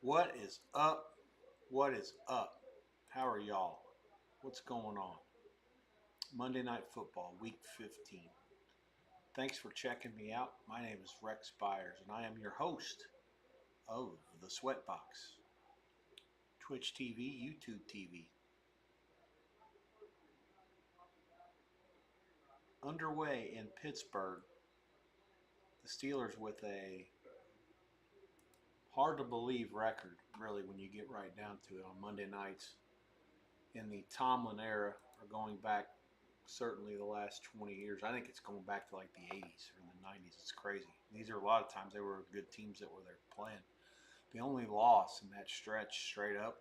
What is up? What is up? How are y'all? What's going on? Monday Night Football, Week 15. Thanks for checking me out. My name is Rex Byers, and I am your host of the SWEATBOX. Twitch TV, YouTube TV. Underway in Pittsburgh, the Steelers with a hard to believe record, really, when you get right down to it on Monday nights in the Tomlin era, or going back certainly the last 20 years. I think it's going back to like the 80s or the 90s. It's crazy. These are a lot of times they were good teams that were there playing. The only loss in that stretch straight up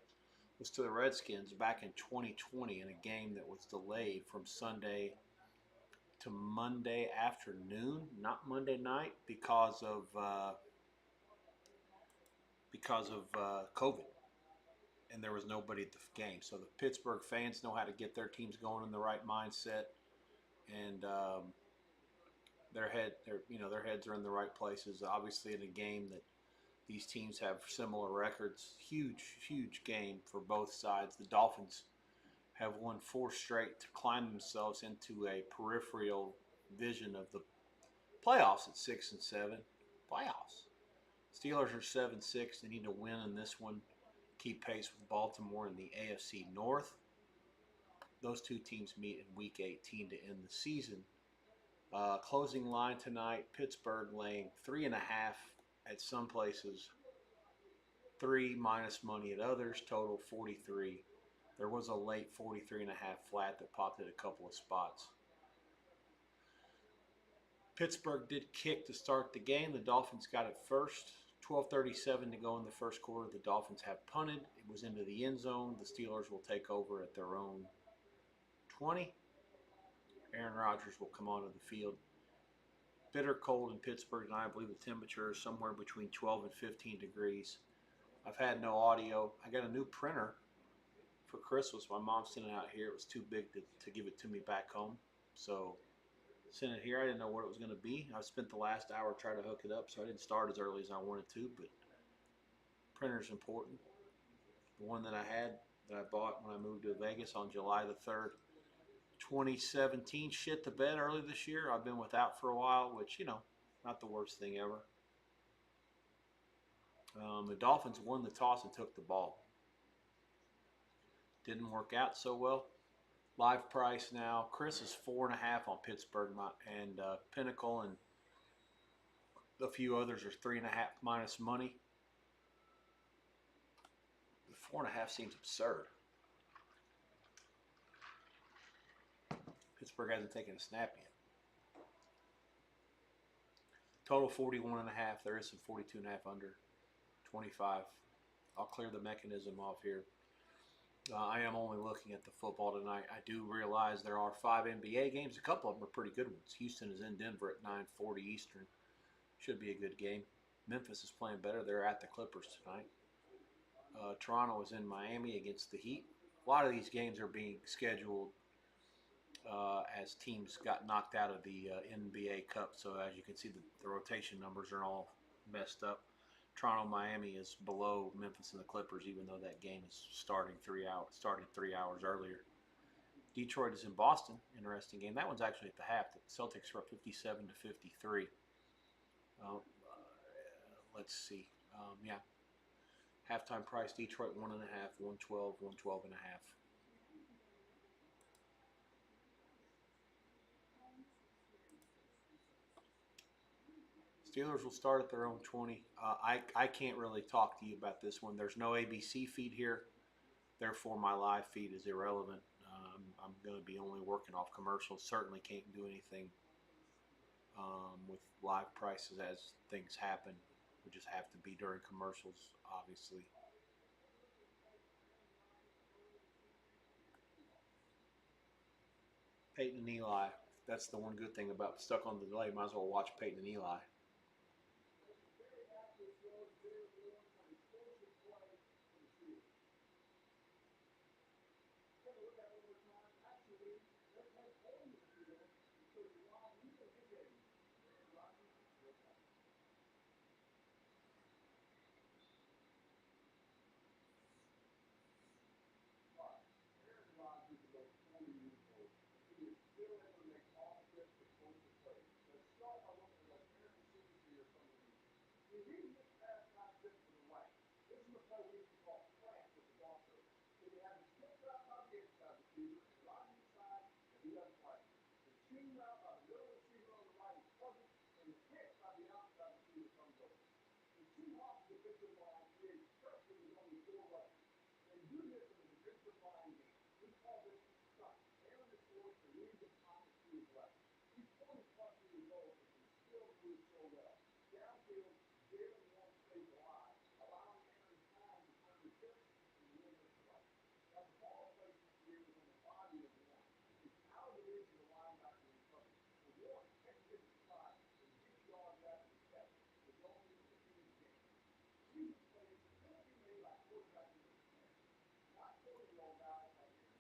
was to the Redskins back in 2020 in a game that was delayed from Sunday to Monday afternoon, not Monday night, because of COVID, and there was nobody at the game. So the Pittsburgh fans know how to get their teams going in the right mindset, and their heads are in the right places. Obviously, in a game that these teams have similar records, huge game for both sides. The Dolphins have won 4 straight to climb themselves into a peripheral vision of the playoffs at 6-7. Playoffs. Steelers are 7-6. They need to win in this one. Keep pace with Baltimore in the AFC North. Those two teams meet in Week 18 to end the season. Closing line tonight, Pittsburgh laying 3.5 at some places, 3 minus money at others, total 43. There was a late 43.5 flat that popped at a couple of spots. Pittsburgh did kick to start the game. The Dolphins got it first. 12:37 to go in the first quarter. The Dolphins have punted. It was into the end zone. The Steelers will take over at their own 20. Aaron Rodgers will come onto the field. Bitter cold in Pittsburgh tonight. I believe the temperature is somewhere between 12 and 15 degrees. I've had no audio. I got a new printer for Christmas. My mom sent it out here. It was too big to give it to me back home. So sent it here. I didn't know what it was going to be. I spent the last hour trying to hook it up, so I didn't start as early as I wanted to, but printer's important. The one that I bought when I moved to Vegas on July the 3rd, 2017, shit the bed early this year. I've been without for a while, which, not the worst thing ever. The Dolphins won the toss and took the ball. Didn't work out so well. Live price now. Chris is 4.5 on Pittsburgh, and Pinnacle and a few others are 3.5 minus money. The 4.5 seems absurd. Pittsburgh hasn't taken a snap yet. Total 41.5. There is some 42.5 under. 25. I'll clear the mechanism off here. I am only looking at the football tonight. I do realize there are 5 NBA games. A couple of them are pretty good ones. Houston is in Denver at 9:40 Eastern. Should be a good game. Memphis is playing better. They're at the Clippers tonight. Toronto is in Miami against the Heat. A lot of these games are being scheduled as teams got knocked out of the NBA Cup. So as you can see, the rotation numbers are all messed up. Toronto, Miami is below Memphis and the Clippers, even though that game is started 3 hours earlier. Detroit is in Boston. Interesting game. That one's actually at the half. The Celtics are up 57-53. Let's see. Halftime price, Detroit 1.5, 112, 112.5. Steelers will start at their own 20. I can't really talk to you about this one. There's no ABC feed here. Therefore, my live feed is irrelevant. I'm going to be only working off commercials. Certainly can't do anything with live prices as things happen. We just have to be during commercials, obviously. Peyton and Eli. That's the one good thing about stuck on the delay. Might as well watch Peyton and Eli.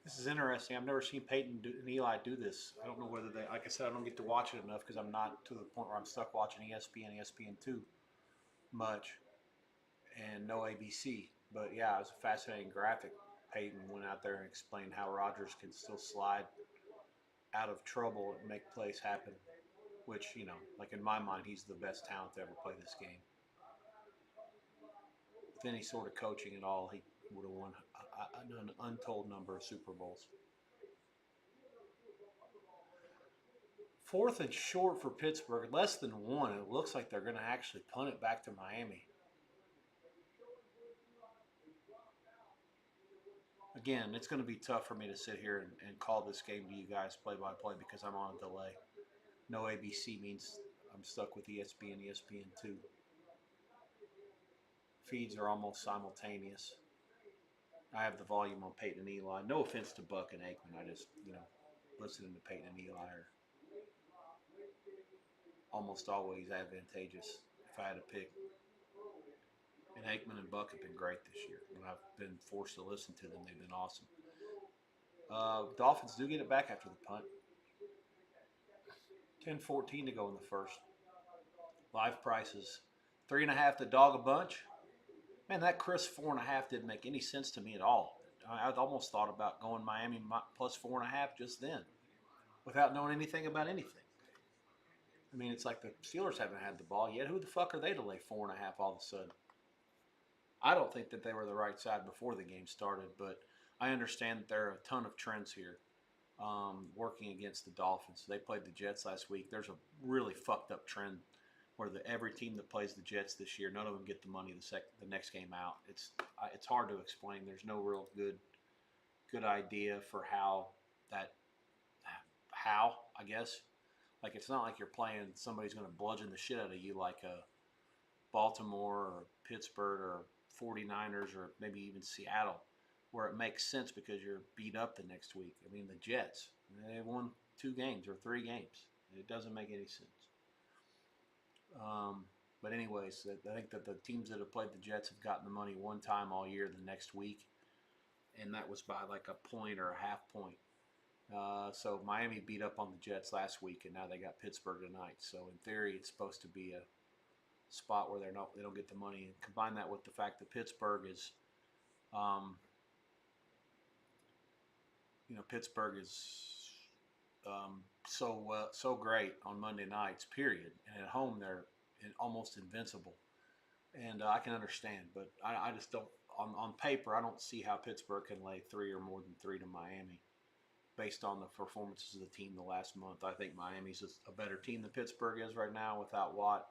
This is interesting. I've never seen Peyton and Eli do this. I don't know whether they, like I said, I don't get to watch it enough because I'm not to the point where I'm stuck watching ESPN, ESPN2 much, and no ABC. But yeah, it was a fascinating graphic. Peyton went out there and explained how Rodgers can still slide out of trouble and make plays happen, which, like in my mind, he's the best talent to ever play this game. With any sort of coaching at all, he would have won an untold number of Super Bowls. Fourth and short for Pittsburgh, less than one. It looks like they're going to actually punt it back to Miami. Again, it's going to be tough for me to sit here and call this game to you guys play-by-play because I'm on a delay. No ABC means I'm stuck with ESPN, ESPN2. Feeds are almost simultaneous. I have the volume on Peyton and Eli. No offense to Buck and Aikman. I just, listening to Peyton and Eli are almost always advantageous if I had to pick. And Aikman and Buck have been great this year. When I've been forced to listen to them, they've been awesome. Dolphins do get it back after the punt. 10-14 to go in the first. Live prices 3.5 to dog a bunch. Man, that Chris 4.5 didn't make any sense to me at all. I almost thought about going Miami plus 4.5 just then, without knowing anything about anything. I mean, it's like the Steelers haven't had the ball yet. Who the fuck are they to lay 4.5 all of a sudden? I don't think that they were the right side before the game started, but I understand that there are a ton of trends here working against the Dolphins. They played the Jets last week. There's a really fucked up trend where every team that plays the Jets this year, none of them get the money the next game out. It's hard to explain. There's no real good idea for how I guess. Like, it's not like you're playing somebody's going to bludgeon the shit out of you like a Baltimore or Pittsburgh or 49ers or maybe even Seattle, where it makes sense because you're beat up the next week. I mean, the Jets, they won 2 games or 3 games. It doesn't make any sense. But anyways, I think that the teams that have played the Jets have gotten the money one time all year the next week, and that was by like a point or a half point. So Miami beat up on the Jets last week, and now they got Pittsburgh tonight. So in theory, it's supposed to be a spot where they don't get the money. And combine that with the fact that Pittsburgh is, Pittsburgh is so great on Monday nights. Period. And at home they're almost invincible. And I can understand, but I just don't. On paper, I don't see how Pittsburgh can lay 3 or more than 3 to Miami, based on the performances of the team the last month. I think Miami's a better team than Pittsburgh is right now without Watt,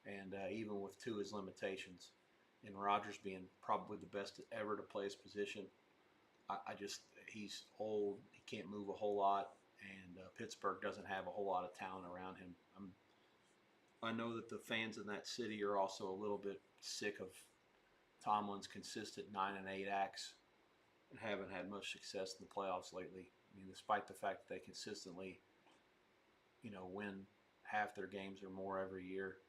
and even with his limitations, and Rodgers being probably the best ever to play his position. He's old. He can't move a whole lot, and Pittsburgh doesn't have a whole lot of talent around him. I know that the fans in that city are also a little bit sick of Tomlin's consistent 9-8 acts and haven't had much success in the playoffs lately. I mean, despite the fact that they consistently, win half their games or more every year,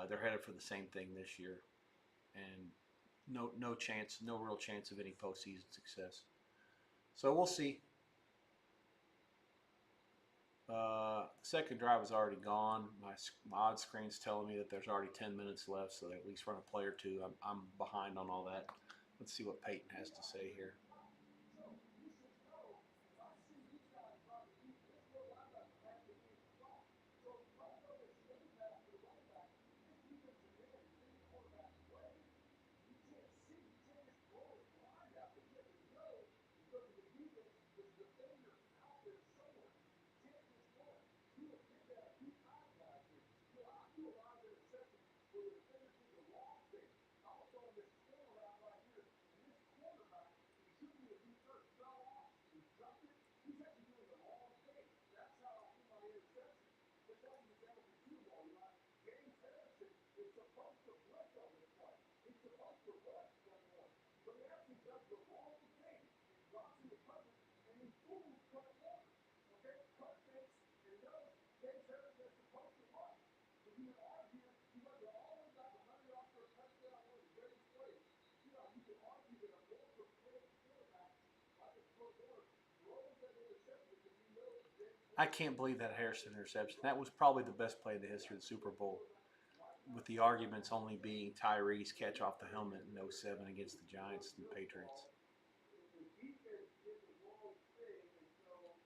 they're headed for the same thing this year, and no real chance of any postseason success. So we'll see. The second drive is already gone. My odd screen's telling me that there's already 10 minutes left, so they at least run a play or two. I'm behind on all that. Let's see what Peyton has to say here. I can't believe that Harrison interception. That was probably the best play in the history of the Super Bowl, with the arguments only being Tyree's catch off the helmet in '07 against the Giants and the Patriots.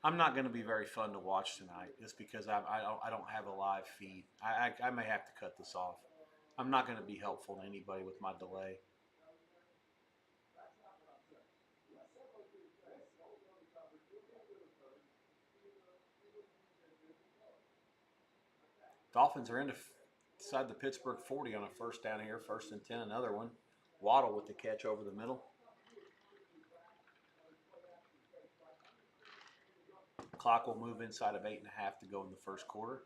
I'm not going to be very fun to watch tonight just because I don't have a live feed. I may have to cut this off. I'm not going to be helpful to anybody with my delay. Dolphins are inside the Pittsburgh 40 on a first down here, 1st and 10, another one. Waddle with the catch over the middle. Clock will move inside of 8.5 to go in the first quarter.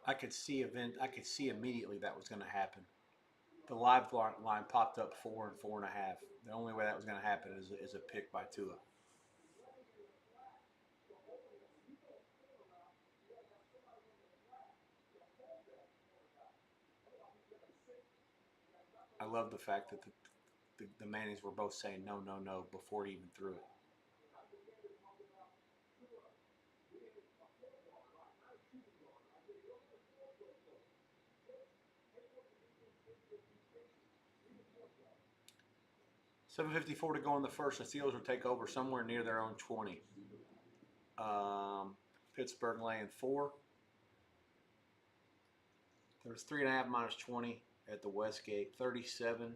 I could see immediately that was going to happen. The live line popped up 4 and 4.5. The only way that was going to happen is a pick by Tua. I love the fact that the Mannings were both saying no, no, no before he even threw it. $7:54 to go in the first. The Steelers will take over somewhere near their own 20. Pittsburgh laying 4. There's 3.5 minus 20 at the Westgate. 37.5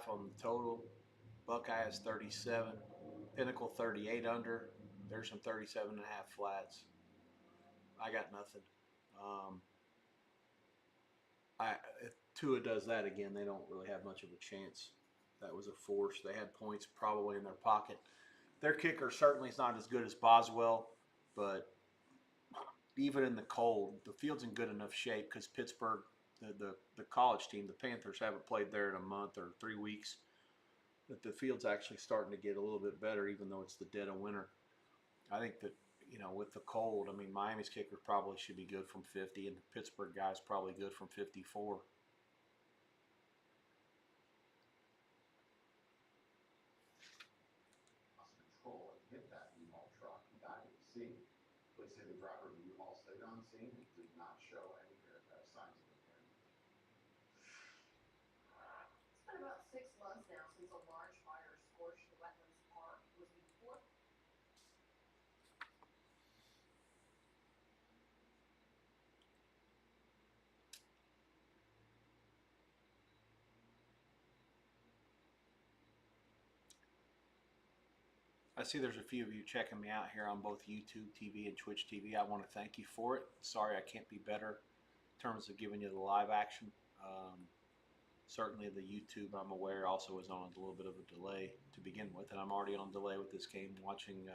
on the total. Buckeye is 37. Pinnacle 38 under. There's some 37.5 flats. I got nothing. If Tua does that again, they don't really have much of a chance. That was a force. They had points probably in their pocket. Their kicker certainly is not as good as Boswell, but even in the cold, the field's in good enough shape because Pittsburgh, the college team, the Panthers, haven't played there in a month or 3 weeks. That the field's actually starting to get a little bit better, even though it's the dead of winter. I think that, with the cold, Miami's kicker probably should be good from 50, and the Pittsburgh guy's probably good from 54. Control and hit that U-Haul truck back at the scene. Police say the driver of the U-Haul stayed on scene and did not show any signs of impairment. It's been about 6 months now since a large fire scorched the Wetlands Park. It was before. I see there's a few of you checking me out here on both YouTube TV and Twitch TV. I want to thank you for it. Sorry I can't be better in terms of giving you the live action. Certainly the YouTube, I'm aware, also is on a little bit of a delay to begin with, and I'm already on delay with this game watching.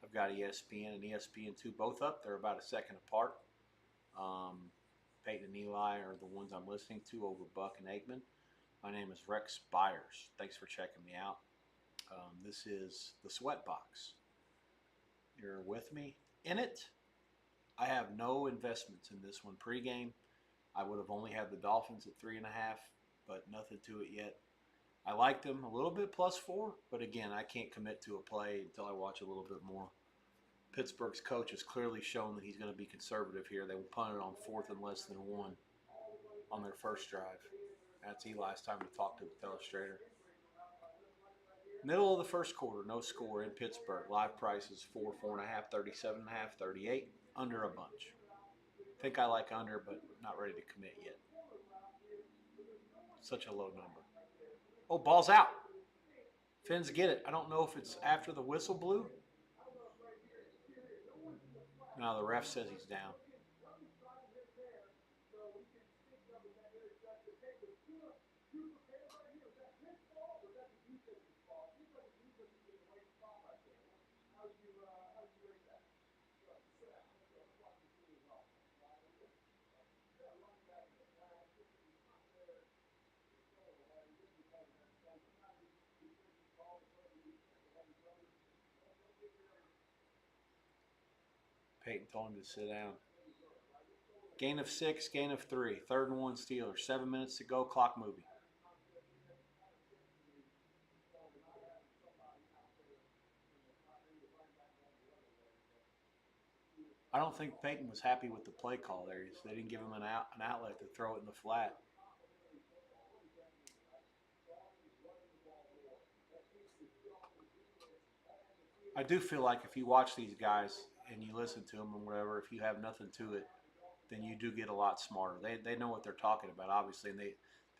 I've got ESPN and ESPN2 both up. They're about a second apart. Peyton and Eli are the ones I'm listening to over Buck and Aikman. My name is Rex Byers. Thanks for checking me out. This is the SWEATBOX. You're with me in it. I have no investments in this one pregame. I would have only had the Dolphins at 3.5, but nothing to it yet. I like them a little bit +4, but again, I can't commit to a play until I watch a little bit more. Pittsburgh's coach has clearly shown that he's going to be conservative here. They will punt it on 4th and less than 1 on their first drive. That's Eli's time to talk to the illustrator. Middle of the first quarter, no score in Pittsburgh. Live prices 4, 4.5, 37.5, 38. Under a bunch. Think I like under, but not ready to commit yet. Such a low number. Oh, ball's out. Finns get it. I don't know if it's after the whistle blew. No, the ref says he's down. Peyton told him to sit down. Gain of 6, gain of 3. 3rd and 1 Steelers. 7 minutes to go. Clock moving. I don't think Peyton was happy with the play call there. They didn't give him an outlet to throw it in the flat. I do feel like if you watch these guys and you listen to them and whatever, if you have nothing to it, then you do get a lot smarter. They know what they're talking about, obviously, and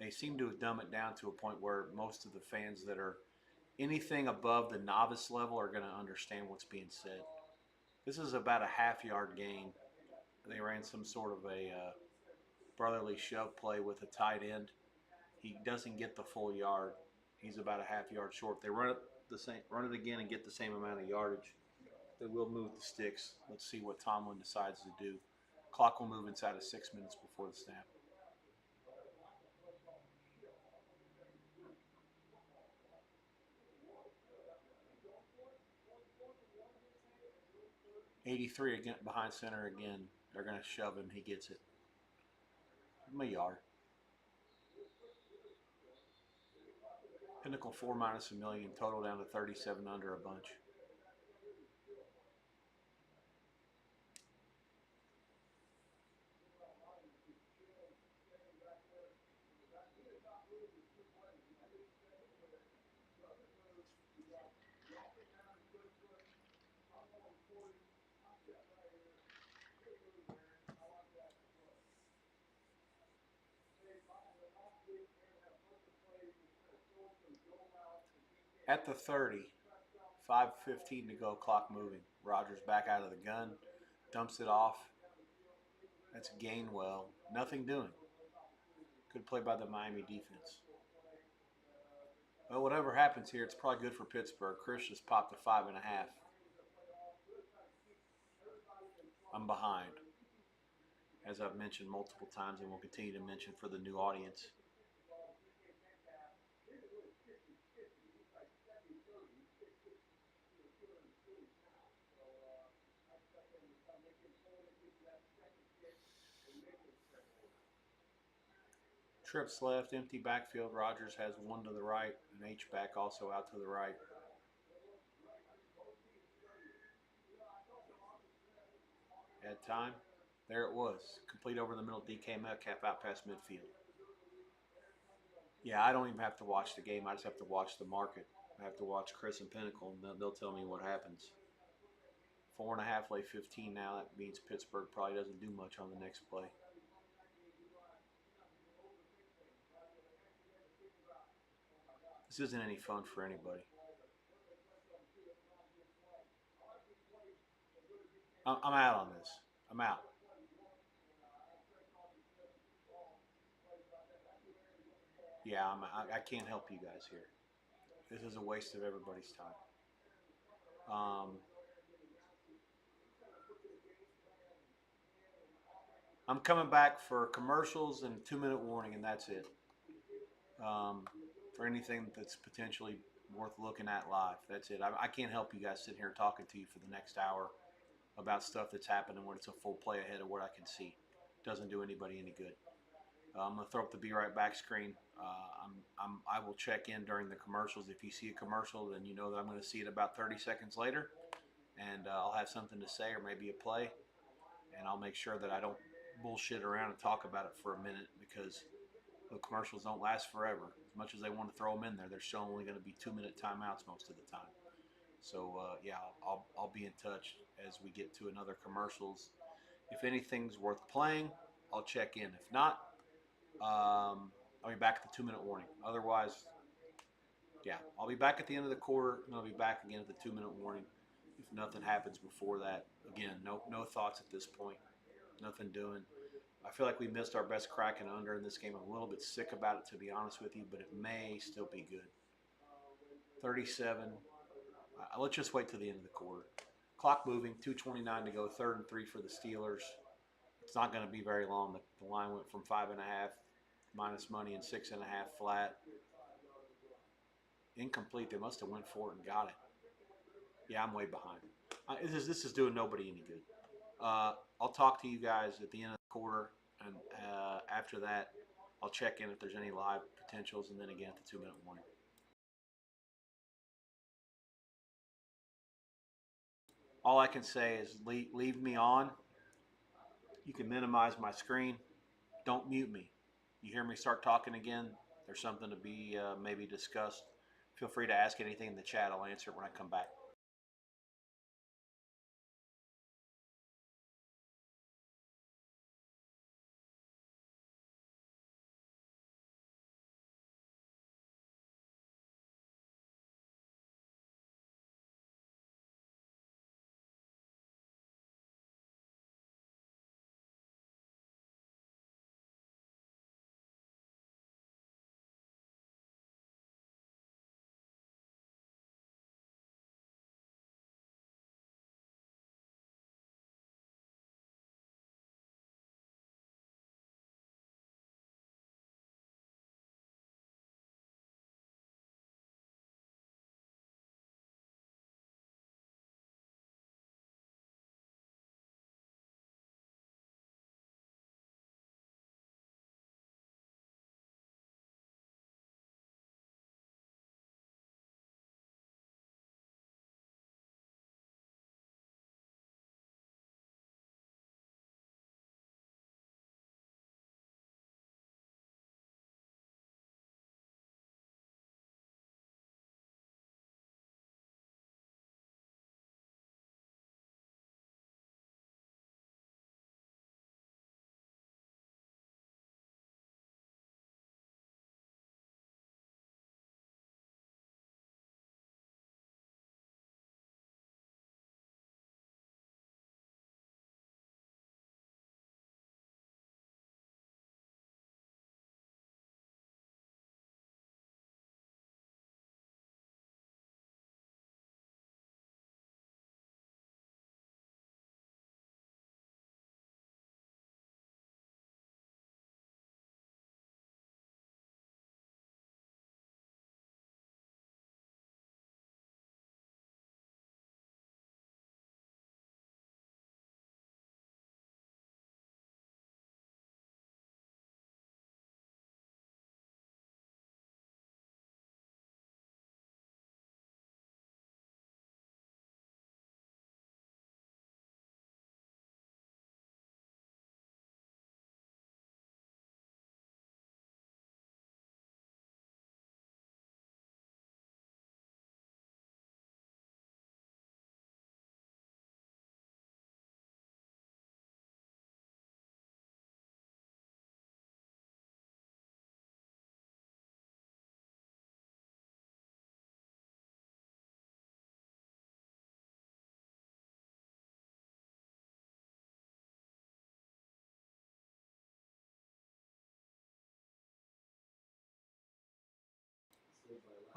they seem to dumb it down to a point where most of the fans that are anything above the novice level are going to understand what's being said. This is about a half-yard gain. They ran some sort of a brotherly shove play with a tight end. He doesn't get the full yard. He's about a half-yard short. They run it again and get the same amount of yardage. They will move the sticks. Let's see what Tomlin decides to do. Clock will move inside of 6 minutes before the snap. $83 again behind center again. They're going to shove him. He gets it. Give him a yard. Pinnacle 4 minus $1 million. Total down to 37 under a bunch. At the 30, 5:15 to go, clock moving. Rodgers back out of the gun, dumps it off. That's Gainwell. Nothing doing. Good play by the Miami defense. Well, whatever happens here, it's probably good for Pittsburgh. Chris just popped a 5.5. I'm behind, as I've mentioned multiple times and will continue to mention for the new audience. Trips left, empty backfield. Rodgers has one to the right, and H-back also out to the right. Had time. There it was. Complete over the middle. DK Metcalf out past midfield. Yeah, I don't even have to watch the game. I just have to watch the market. I have to watch Chris and Pinnacle, and they'll tell me what happens. 4.5, lay 15 now. That means Pittsburgh probably doesn't do much on the next play. This isn't any fun for anybody. I'm out on this. I'm out. Yeah, I can't help you guys here. This is a waste of everybody's time. I'm coming back for commercials and a 2-minute warning, and that's it. For anything that's potentially worth looking at live, that's it. I can't help you guys sitting here talking to you for the next hour about stuff that's happening when it's a full play ahead of what I can see. Doesn't do anybody any good. I'm going to throw up the Be Right Back screen. I will check in during the commercials. If you see a commercial, then you know that I'm going to see it about 30 seconds later, and I'll have something to say or maybe a play, and I'll make sure that I don't bullshit around and talk about it for a minute, because the commercials don't last forever. As much as they want to throw them in there, they're still only going to be 2-minute timeouts most of the time. So yeah, I'll be in touch as we get to another commercials. If anything's worth playing, I'll check in. If not, I'll be back at the 2-minute warning. Otherwise, yeah, I'll be back at the end of the quarter, and I'll be back again at the 2-minute warning. If nothing happens before that, again, no thoughts at this point. Nothing doing. I feel like we missed our best crack and under in this game. I'm a little bit sick about it, to be honest with you, but it may still be good. 37. Let's just wait till the end of the quarter. Clock moving, 2:29 to go, 3rd and 3 for the Steelers. It's not going to be very long. The line went from 5.5 minus money and 6.5 flat. Incomplete. They must have went for it and got it. Yeah, I'm way behind. This is doing nobody any good. I'll talk to you guys at the end of the quarter, and after that, I'll check in if there's any live potentials, and then again at the 2-minute warning. All I can say is leave me on. You can minimize my screen. Don't mute me. You hear me start talking again, there's something to be maybe discussed. Feel free to ask anything in the chat. I'll answer it when I come back.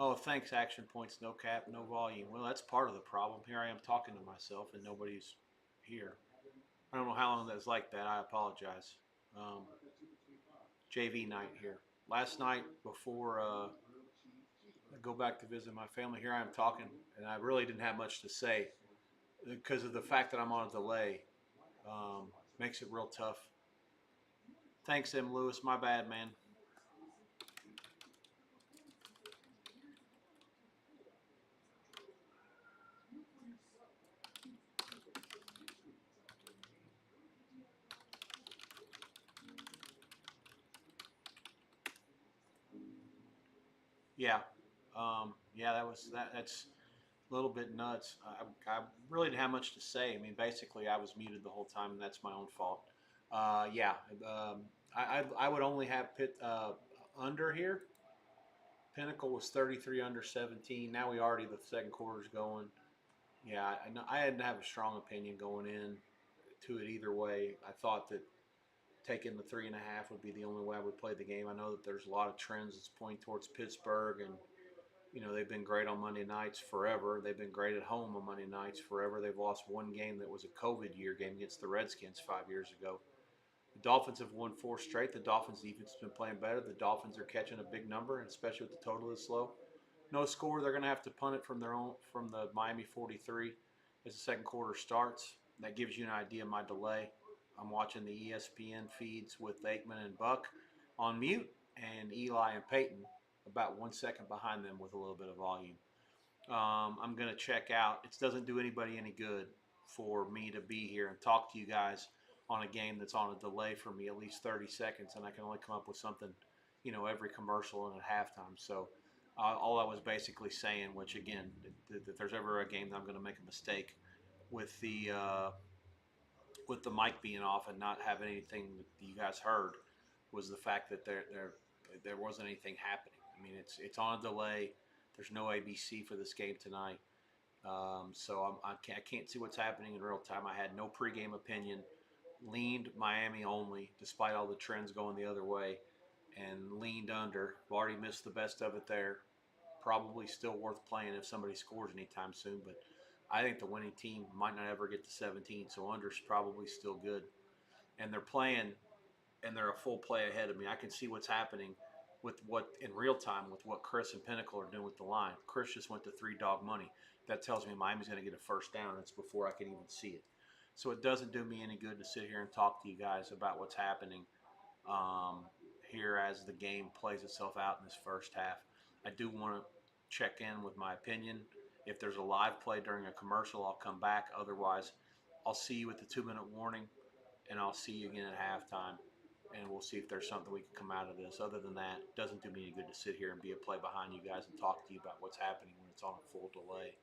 Oh, thanks, Action Points. No cap, no volume. Well, that's part of the problem. Here I am talking to myself and nobody's here. I don't know how long that's like that. I apologize. JV night here. Last night before I go back to visit my family, here I am talking, and I really didn't have much to say because of the fact that I'm on a delay. Makes it real tough. Thanks, M. Lewis. My bad, man. Yeah, yeah, that's a little bit nuts. I really didn't have much to say. I mean, basically, I was muted the whole time, and that's my own fault. Yeah, I would only have Pitt under here. Pinnacle was 33 under 17. Now we already the second quarter's going. Yeah, I know I didn't have a strong opinion going in to it either way. I thought that taking the 3.5 would be the only way I would play the game. I know that there's a lot of trends that's pointing towards Pittsburgh, and they've been great on Monday nights forever. They've been great at home on Monday nights forever. They've lost one game that was a COVID year game against the Redskins 5 years ago. The Dolphins have won 4 straight. The Dolphins defense has been playing better. The Dolphins are catching a big number, especially with the total this low. No score. They're going to have to punt it from the Miami 43 as the second quarter starts. that gives you an idea of my delay. I'm watching the ESPN feeds with Aikman and Buck on mute, and Eli and Peyton about 1 second behind them with a little bit of volume. I'm going to check out. It doesn't do anybody any good for me to be here and talk to you guys on a game that's on a delay for me at least 30 seconds, and I can only come up with something, every commercial and at halftime. So all I was basically saying, which again, if there's ever a game that I'm going to make a mistake with the mic being off and not having anything that you guys heard, was the fact that there wasn't anything happening. I mean, it's on a delay. There's no ABC for this game tonight, so I can't see what's happening in real time. I had no pregame opinion. Leaned Miami only, despite all the trends going the other way, and leaned under. Already missed the best of it there. Probably still worth playing if somebody scores anytime soon, but I think the winning team might not ever get to 17, so under's probably still good. And they're playing, and they're a full play ahead of me. I can see what's happening with what in real time with what Chris and Pinnacle are doing with the line. Chris just went to 3-dog money. That tells me Miami's going to get a first down. It's before I can even see it. So it doesn't do me any good to sit here and talk to you guys about what's happening here as the game plays itself out in this first half. I do want to check in with my opinion. If there's a live play during a commercial, I'll come back. Otherwise, I'll see you at the 2-minute warning, and I'll see you again at halftime, and we'll see if there's something we can come out of this. Other than that, it doesn't do me any good to sit here and be a play behind you guys and talk to you about what's happening when it's on a full delay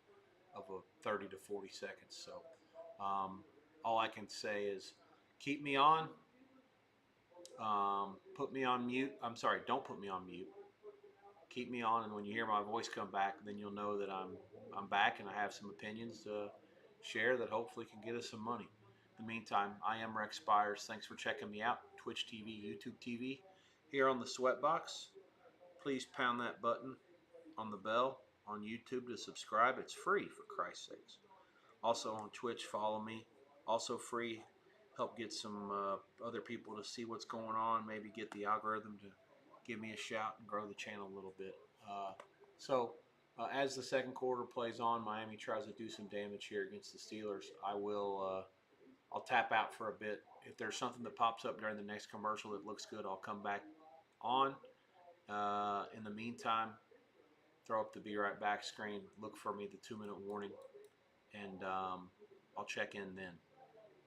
of a 30 to 40 seconds. So all I can say is keep me on. Put me on mute. I'm sorry, don't put me on mute. Keep me on, and when you hear my voice come back, then you'll know that I'm back and I have some opinions to share that hopefully can get us some money. In the meantime, I am Rex Spires. Thanks for checking me out. Twitch TV, YouTube TV, here on the Sweatbox. Please pound that button on the bell on YouTube to subscribe. It's free, for Christ's sakes. Also on Twitch, follow me. Also free. Help get some other people to see what's going on. Maybe get the algorithm to give me a shout and grow the channel a little bit. As the second quarter plays on, Miami tries to do some damage here against the Steelers. I'll tap out for a bit. If there's something that pops up during the next commercial that looks good, I'll come back on. In the meantime, throw up the Be Right Back screen. Look for me at the 2-minute warning, and I'll check in then.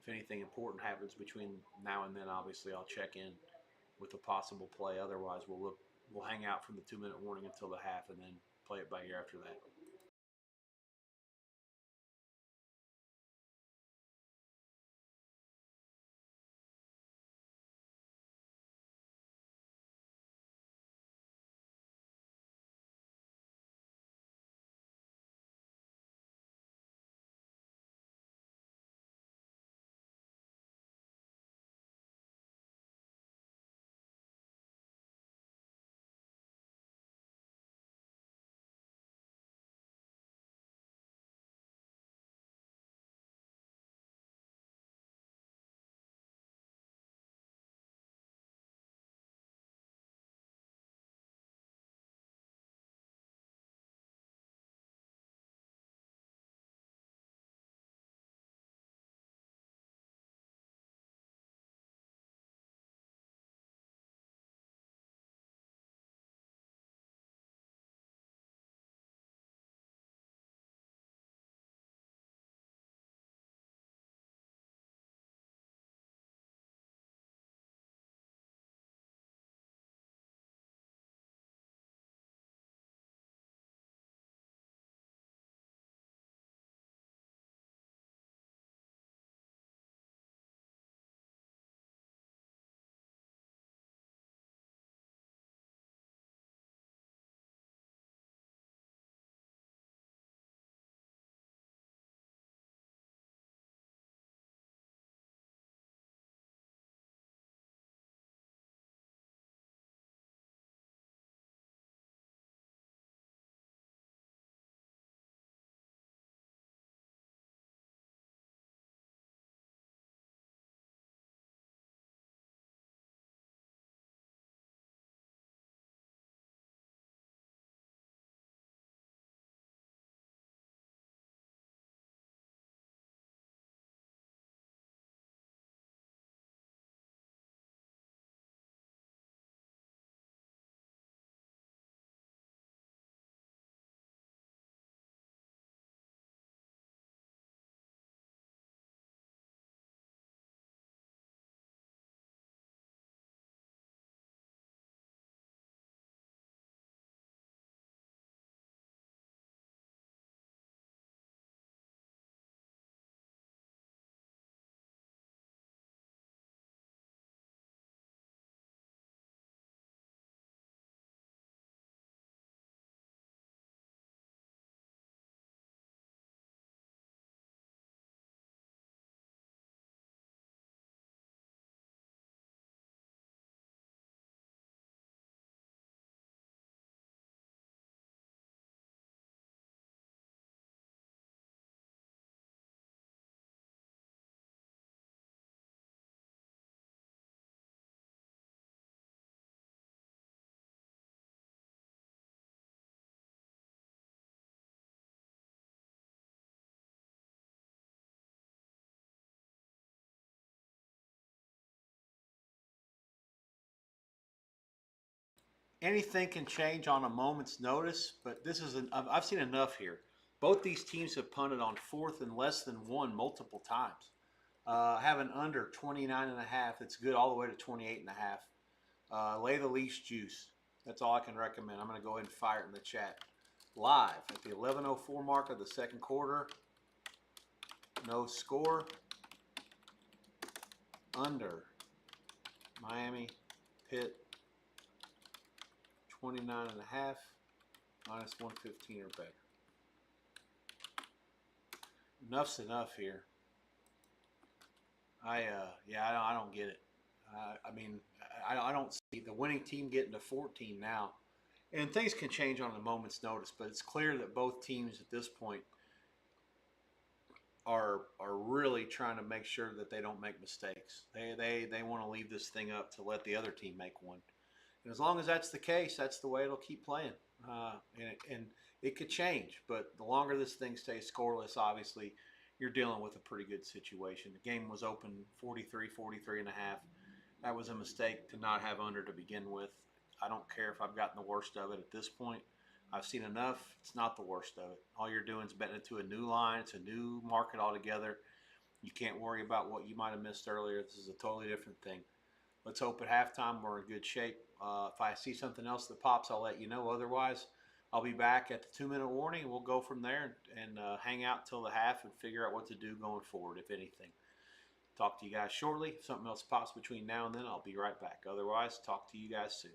If anything important happens between now and then, obviously I'll check in with a possible play. Otherwise, we'll hang out from the 2-minute warning until the half, and then play it by ear after that. anything can change on a moment's notice, but this is I've seen enough here. Both these teams have punted on fourth and less than one multiple times. Have an under 29.5. It's good all the way to 28.5. Lay the least juice. That's all I can recommend. I'm going to go ahead and fire it in the chat. Live at the 11:04 mark of the second quarter. No score. Under Miami, Pitt, 29.5, minus 115 or better. Enough's enough here. I don't get it. I mean, I don't see the winning team getting to 14 now. And things can change on a moment's notice, but it's clear that both teams at this point are really trying to make sure that they don't make mistakes. They want to leave this thing up to let the other team make one. And as long as that's the case, that's the way it'll keep playing. And it could change, but the longer this thing stays scoreless, obviously, you're dealing with a pretty good situation. The game was open 43 and a half. That was a mistake to not have under to begin with. I don't care if I've gotten the worst of it at this point. I've seen enough. It's not the worst of it. All you're doing is betting into a new line. It's a new market altogether. You can't worry about what you might have missed earlier. This is a totally different thing. Let's hope at halftime we're in good shape. If I see something else that pops, I'll let you know. Otherwise, I'll be back at the 2-minute warning. We'll go from there and hang out till the half and figure out what to do going forward, if anything. Talk to you guys shortly. If something else pops between now and then, I'll be right back. Otherwise, talk to you guys soon.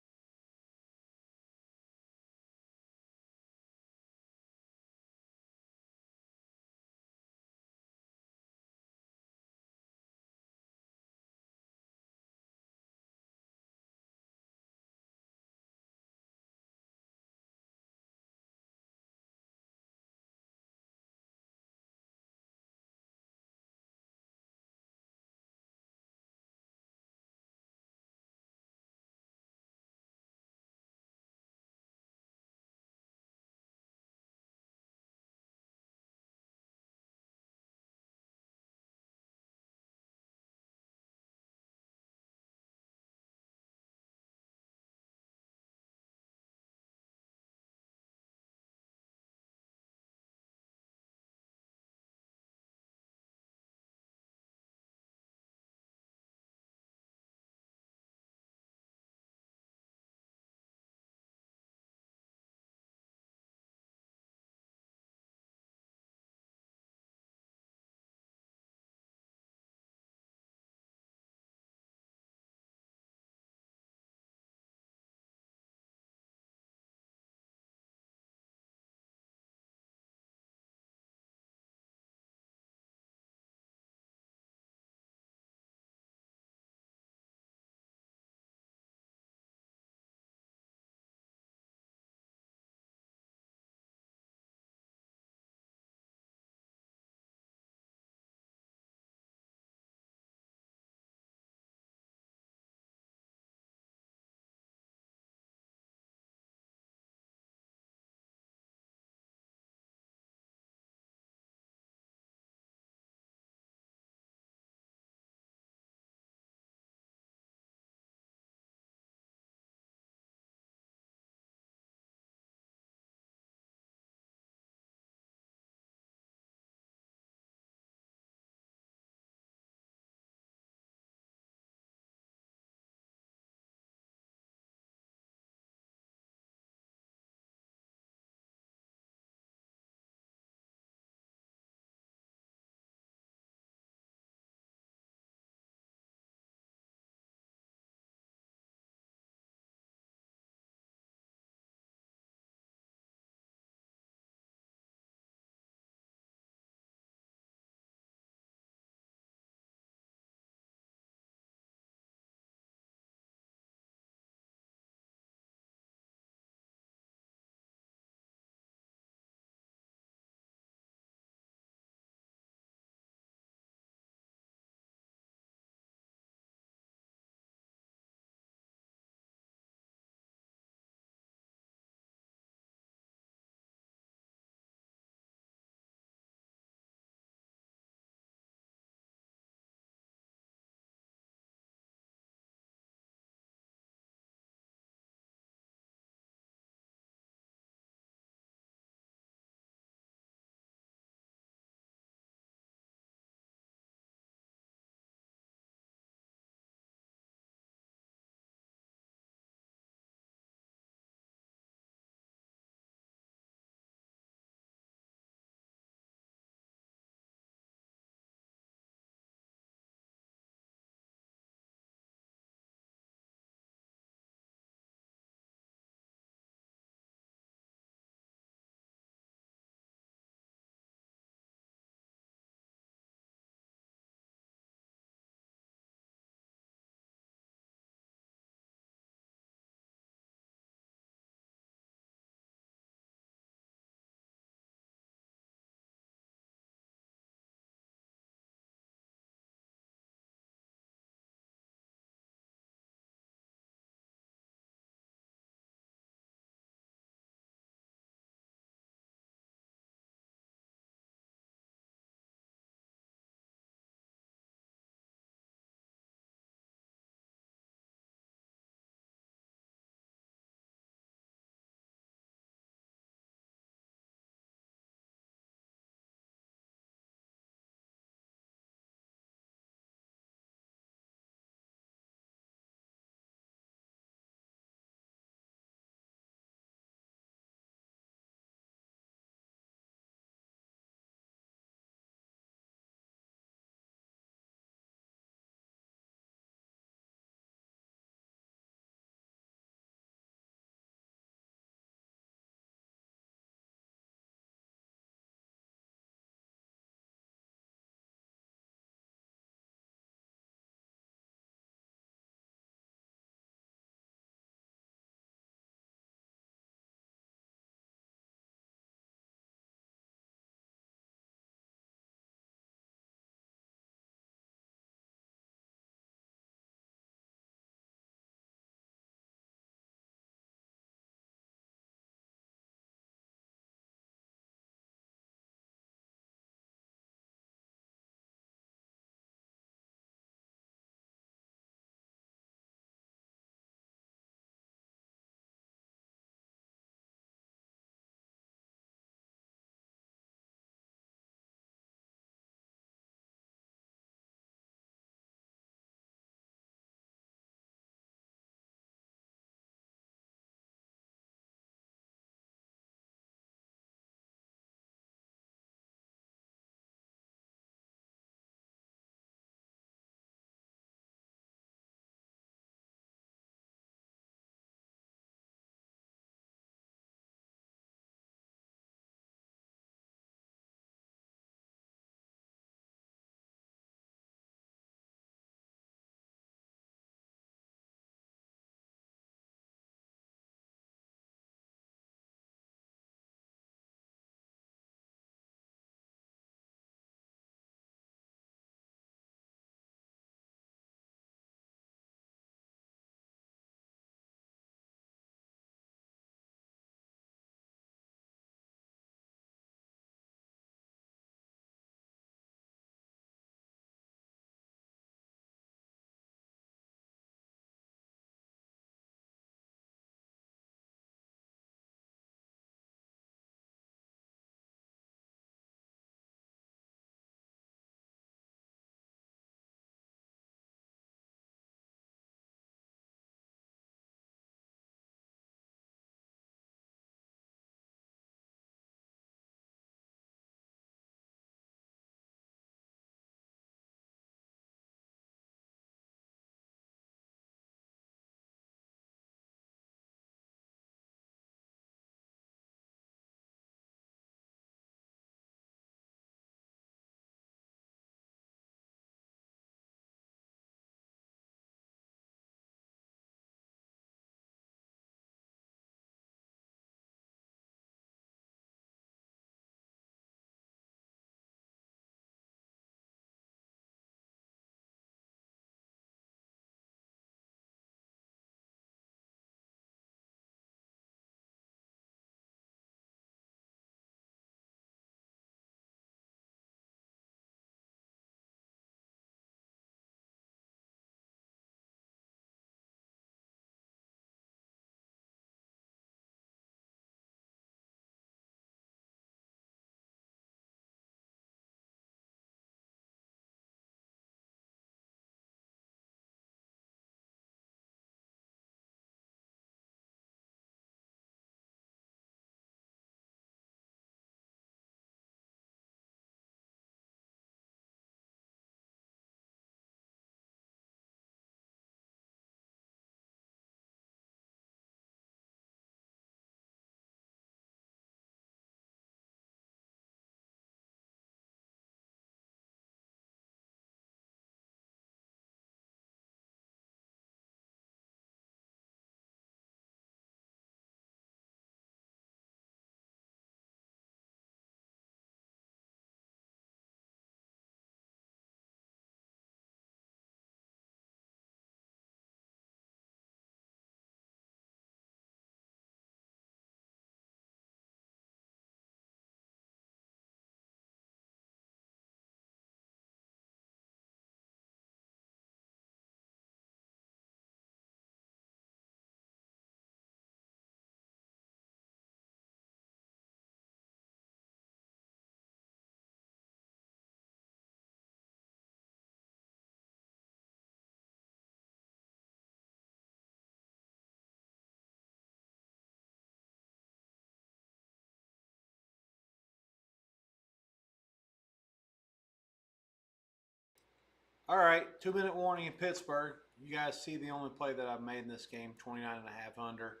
All right, 2-minute warning in Pittsburgh. You guys see the only play that I've made in this game, 29.5 under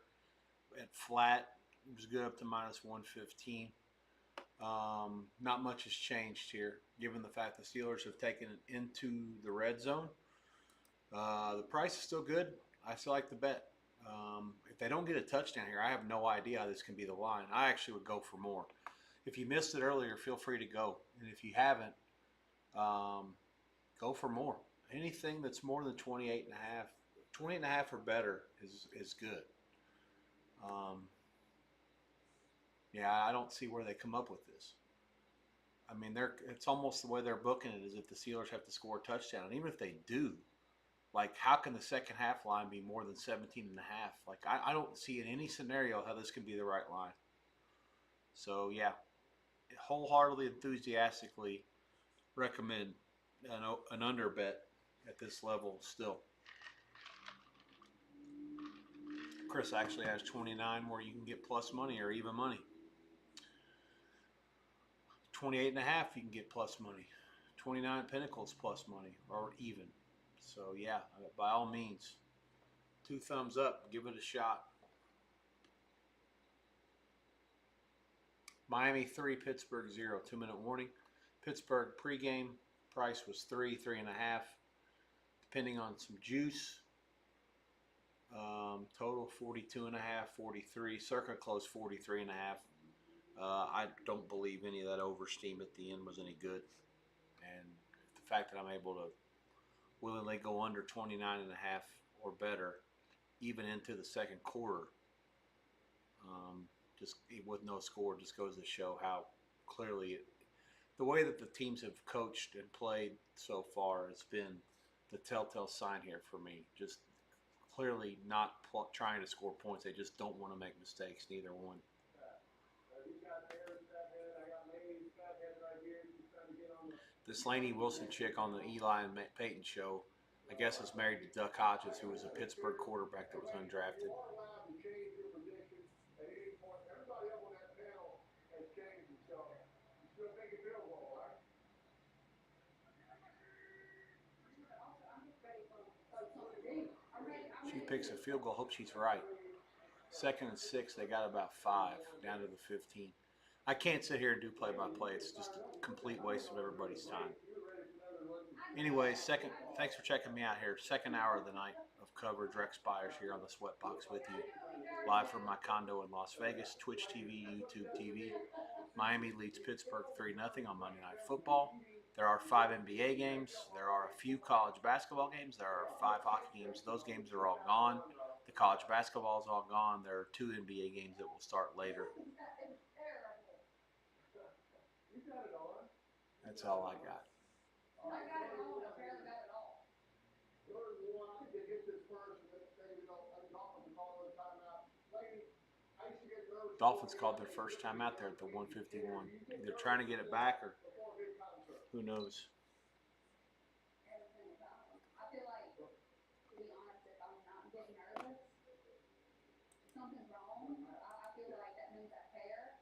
at flat. It was good up to -115. Not much has changed here, given the fact the Steelers have taken it into the red zone. The price is still good. I still like the bet. If they don't get a touchdown here, I have no idea how this can be the line. I actually would go for more. If you missed it earlier, feel free to go. And if you haven't, go for more. Anything that's more than 28.5, 28.5 or better is good. Yeah, I don't see where they come up with this. I mean, it's almost the way they're booking it is if the Steelers have to score a touchdown. And even if they do, like, how can the second half line be more than 17.5? Like, I don't see in any scenario how this can be the right line. So, yeah, wholeheartedly, enthusiastically recommend an under bet at this level still. Chris actually has 29 where you can get plus money or even money. 28.5 you can get plus money. 29 Pinnacles plus money or even. So yeah, by all means, 2 thumbs up. Give it a shot. Miami 3, Pittsburgh 0. 2-minute warning. Pittsburgh pregame price was 3.5, depending on some juice. Total 42.5, 43. Circa close 43.5. I don't believe any of that oversteam at the end was any good, and the fact that I'm able to willingly go under 29.5 or better, even into the second quarter, just with no score, just goes to show how clearly the way that the teams have coached and played so far has been the telltale sign here for me. Just clearly not trying to score points. They just don't want to make mistakes, neither one. This Lainey Wilson chick on the Eli and Peyton show, I guess, is married to Duck Hodges, who was a Pittsburgh quarterback that was undrafted. She picks a field goal. Hope she's right. 2nd and 6. They got about 5 down to the 15. I can't sit here and do play-by-play. It's just a complete waste of everybody's time. Anyway, thanks for checking me out here. Second hour of the night of coverage. Rex Byers here on the Sweatbox with you. Live from my condo in Las Vegas. Twitch TV, YouTube TV. Miami leads Pittsburgh 3-0 on Monday Night Football. There are 5 NBA games. There are a few college basketball games. There are 5 hockey games. Those games are all gone. The college basketball is all gone. There are 2 NBA games that will start later. That's all I got. Dolphins called their first time out there at the 151. They're trying to get it back, or who knows. I feel like, to be honest, if I'm not getting nervous, something's wrong. I feel like that means I care.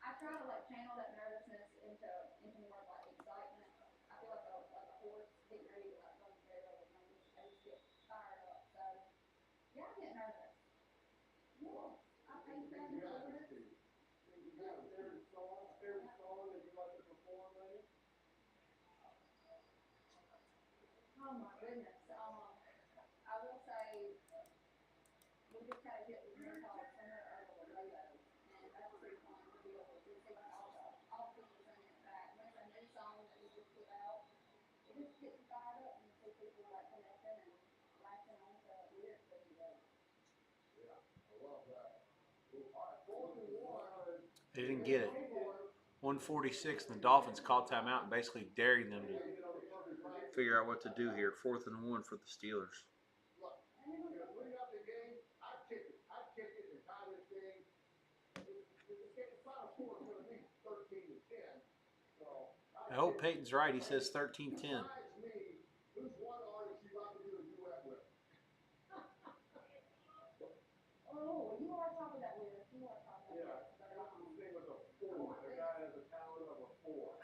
I try to channel that nervousness into more of excitement. I feel like a horse getting ready to run the barrel, and I just get fired up. So yeah, I get nervous. Yeah, I think that's nervous. Oh my goodness. I will say we just had to get with Utah Center over the radio, and that's pretty fun to be able to see all the people singing it back. And there's a new song that we just put out. It just gets you fired up and see people connecting and latching on to lyrics that you do. Yeah, I love that. They didn't get it. 146, and the Dolphins called timeout and basically daring them to figure out what to do here. 4th and 1 for the Steelers. Look, leading up the game, I'd kick it and tie this thing. The final score is going to be 13-10. So I hope Peyton's right. He says 13-10. Besides me, who's one artist you'd like to do a duet with? Oh, you are top of that lyric. You are top of that lyric. Yeah, I can sing with a 4. The guy has a talent of a 4.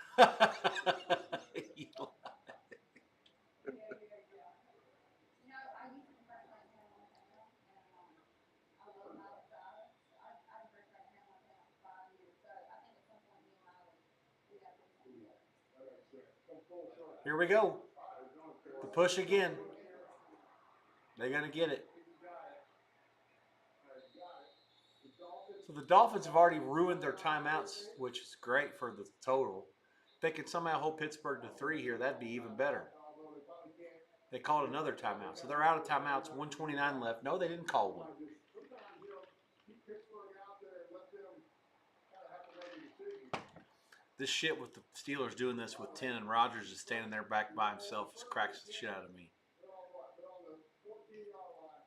Here we go. The push again. They're going to get it. So the Dolphins have already ruined their timeouts, which is great for the total. If they could somehow hold Pittsburgh to 3 here, that'd be even better. They called another timeout. So they're out of timeouts, 1:29 left. No, they didn't call one. This shit with the Steelers doing this with 10 and Rodgers is standing there back by himself just cracks the shit out of me.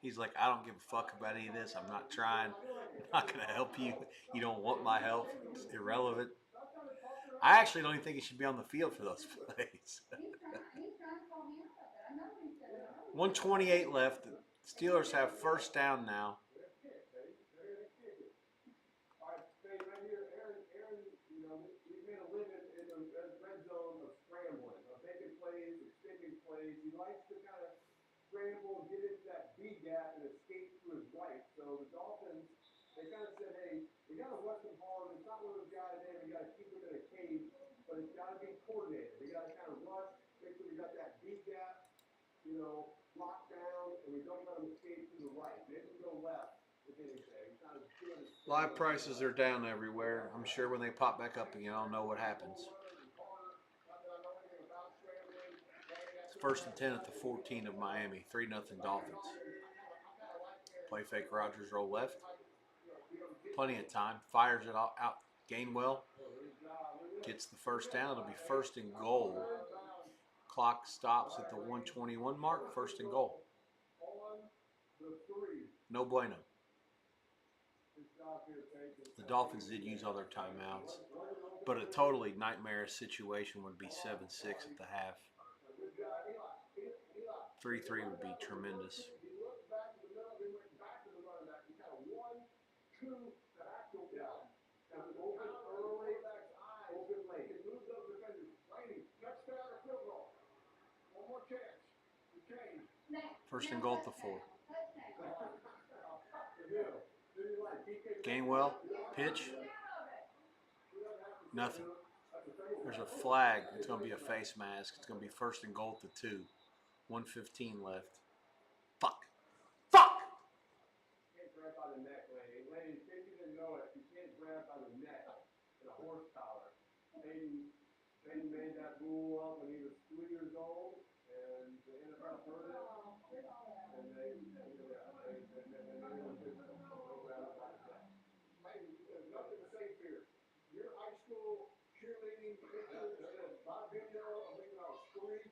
He's like, I don't give a fuck about any of this. I'm not trying. I'm not going to help you. You don't want my help. It's irrelevant. I actually don't even think he should be on the field for those plays. 1:28 left. The Steelers have first down now. Scramble and get into that B gap and escape to his right. So the Dolphins, they kind of said, hey, we got to rush him hard. It's not one of those guys, hey, we got to keep him in a cage, but it's got to be coordinated. We got to kind of rush, make sure we got that B gap, locked down, and we don't let him escape to the right. Maybe we go left, if anything. Live prices are down everywhere. I'm sure when they pop back up again, I'll know what happens. First and 10 at the 14 of Miami. 3-0 Dolphins. Play fake Rodgers, roll left. Plenty of time. Fires it out. Gainwell gets the first down. It'll be first and goal. Clock stops at the 1:21 mark. First and goal. No bueno. The Dolphins did use all their timeouts. But a totally nightmarish situation would be 7-6 at the half. 3-3 would be tremendous. First and goal at the 4. Gainwell, pitch. Nothing. There's a flag. It's going to be a face mask. It's going to be first and goal at the 2. 1:15 left. Fuck. Fuck! You can't grab by the neck, lady. Lady, in case you didn't know it, you can't grab by the neck in a horse collar. Hayden made that rule up when he was 3 years old, and the NFL heard it, and they don't grab by the neck. Hey, there's nothing to say here. Your high school cheerleading pictures and my video of when I was 3.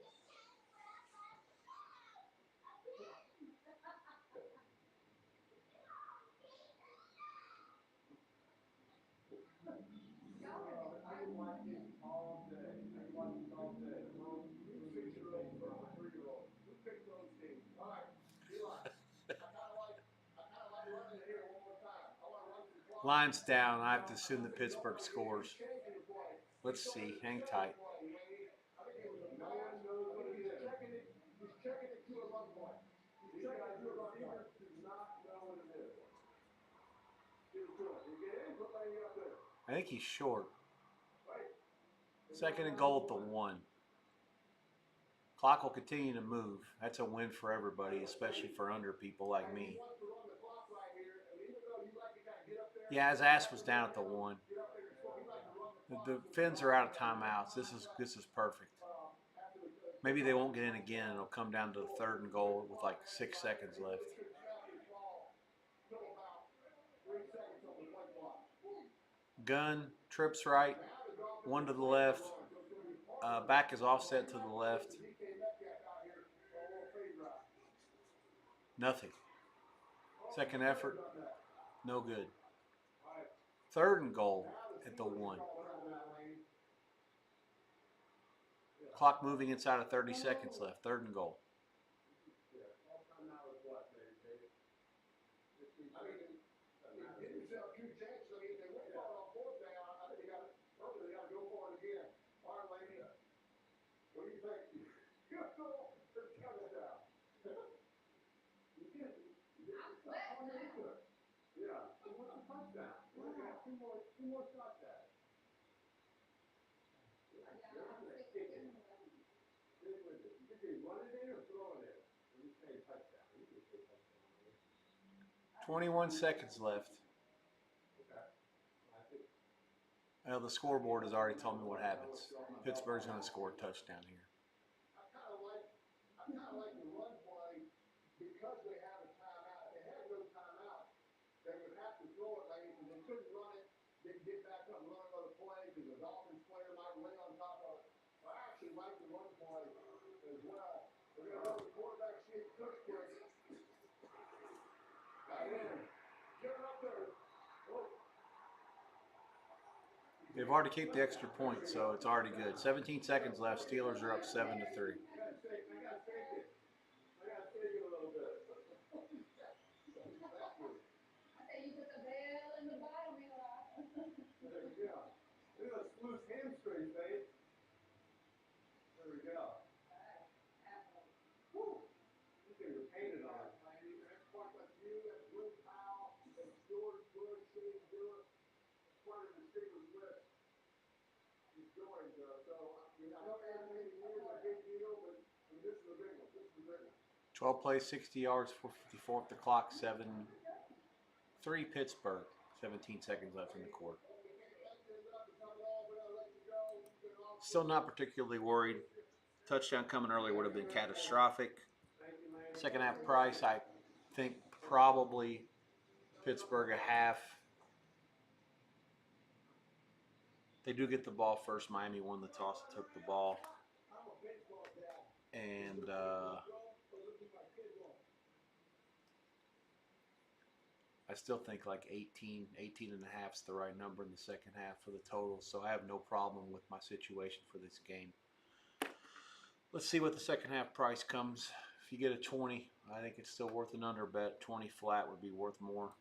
Line's down. I have to assume that Pittsburgh scores. Let's see. Hang tight. I think he's short. Second and goal at the 1. Clock will continue to move. That's a win for everybody, especially for under people like me. Yeah, his ass was down at the 1. The Finns are out of timeouts. This is perfect. Maybe they won't get in again. It'll come down to the 3rd and goal with like 6 seconds left. Gun, trips right, 1 to the left. Back is offset to the left. Nothing. Second effort, no good. 3rd and goal at the 1. Clock moving inside of 30 seconds left. 3rd and goal. Two more shots at it. 21 seconds left. Well, the scoreboard has already told me what happens. Pittsburgh's going to score a touchdown here. I kind of like the run play because they have a timeout. If they had no timeout, they would have to throw it late, and they couldn't run it, then get back up and run another play because the Dolphins player might lay on top of it. I actually like the run play as well. We're going to have the quarterback sneak touch quick. Got in. Get it up there. Oh. They've already kicked the extra point, so it's already good. 17 seconds left. Steelers are up 7-3. I got to take it a little bit. I say you put the bell in the bottom, Eli. There we go. Look at those loose hamstrings, babe. There we go. Woo! These things are painted on. That's quite like you, that's Will Powell, that's George Bush, Shane Dillon, part of the Steelers list. He's joined, so, I know everything here is a big deal, but this is a big one. This is a big one. 12 plays, 60 yards, 4:54 at the clock, 7-3 Pittsburgh. 17 seconds left in the quarter. Still not particularly worried. Touchdown coming early would have been catastrophic. Second half price, I think probably Pittsburgh a half. They do get the ball first. Miami won the toss and took the ball. And I still think like 18 and a half is the right number in the second half for the total. So I have no problem with my situation for this game. Let's see what the second half price comes. If you get a 20, I think it's still worth an under bet. 20 flat would be worth more.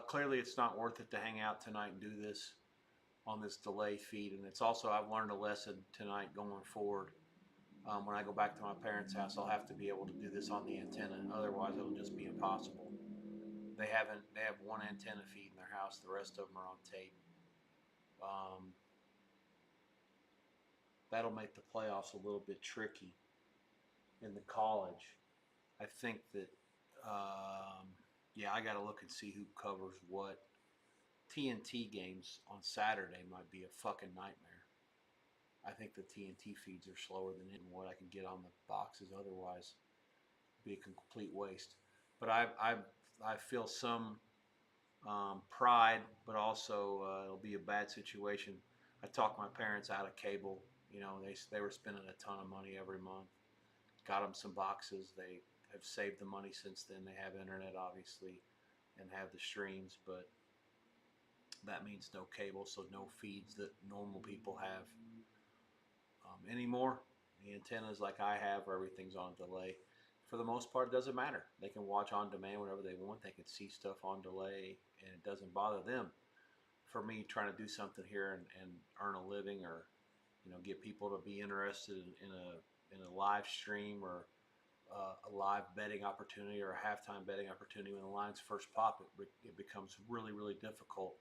Clearly, it's not worth it to hang out tonight and do this on this delay feed. And it's also, I've learned a lesson tonight going forward. When I go back to my parents' house, I'll have to be able to do this on the antenna. Otherwise, it'll just be impossible. They have one antenna feed in their house. The rest of them are on tape. That'll make the playoffs a little bit tricky in the college. I think that... yeah, I got to look and see who covers what. TNT games on Saturday might be a fucking nightmare. I think the TNT feeds are slower than what I can get on the boxes. Otherwise, it'd be a complete waste. But I feel some pride, but also it'll be a bad situation. I talked my parents out of cable. You know, they were spending a ton of money every month. Got them some boxes. They have saved the money since then. They have internet, obviously, and have the streams, but that means no cable, so no feeds that normal people have anymore. The antennas like I have, where everything's on delay. For the most part, it doesn't matter. They can watch on demand whenever they want. They can see stuff on delay, and it doesn't bother them. For me, trying to do something here and earn a living, or get people to be interested in a live stream, or a live betting opportunity, or a halftime betting opportunity when the lines first pop, it becomes really, really difficult